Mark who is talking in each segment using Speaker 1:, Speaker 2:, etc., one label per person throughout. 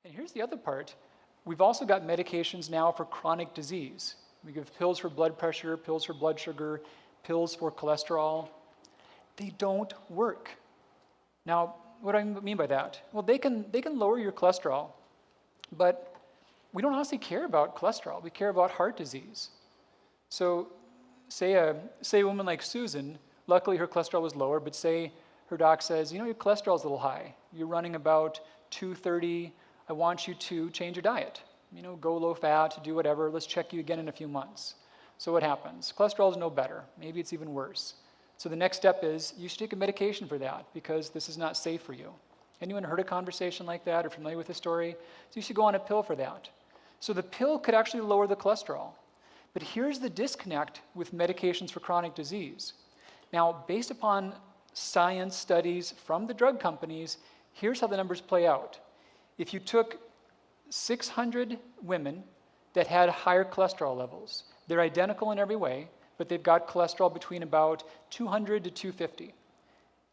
Speaker 1: And here's the other part. We've also got medications now for chronic disease. We give pills for blood pressure, pills for blood sugar, pills for cholesterol. They don't work. Now, what do I mean by that? Well, they can lower your cholesterol, but we don't honestly care about cholesterol. We care about heart disease. So say a woman like Susan, luckily her cholesterol was lower, but say her doc says, you know, your cholesterol's a little high. You're running about 230. I want you to change your diet. You know, go low fat, do whatever. Let's check you again in a few months. So what happens? Cholesterol is no better. Maybe it's even worse. So the next step is you should take a medication for that because this is not safe for you. Anyone heard a conversation like that or familiar with the story? So you should go on a pill for that. So the pill could actually lower the cholesterol. But here's the disconnect with medications for chronic disease. Now, based upon science studies from the drug companies, here's how the numbers play out. If you took 600 women that had higher cholesterol levels, they're identical in every way, but they've got cholesterol between about 200 to 250.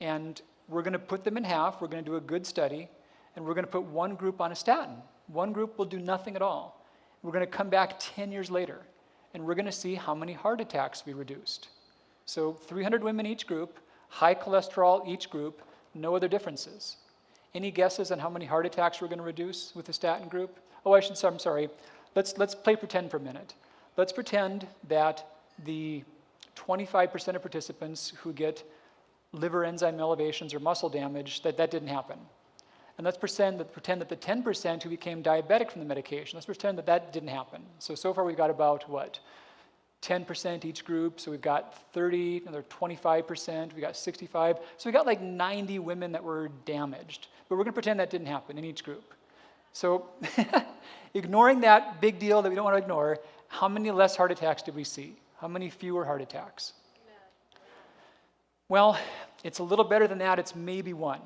Speaker 1: And we're going to put them in half, we're going to do a good study, and we're going to put one group on a statin. One group will do nothing at all. We're going to come back 10 years later, and we're going to see how many heart attacks we reduced. So 300 women each group, high cholesterol each group, no other differences. Any guesses on how many heart attacks we're going to reduce with the statin group? Oh, I'm sorry. Let's play pretend for a minute. Let's pretend that the 25% of participants who get liver enzyme elevations or muscle damage, that didn't happen. And let's pretend that the 10% who became diabetic from the medication, let's pretend that didn't happen. So far we've got about, what, 10% each group, so we've got 30, another 25%, we got 65. So we got like 90 women that were damaged. But we're going to pretend that didn't happen in each group. So ignoring that big deal that we don't want to ignore, how many less heart attacks did we see? How many fewer heart attacks? Well, it's a little better than that. It's maybe one.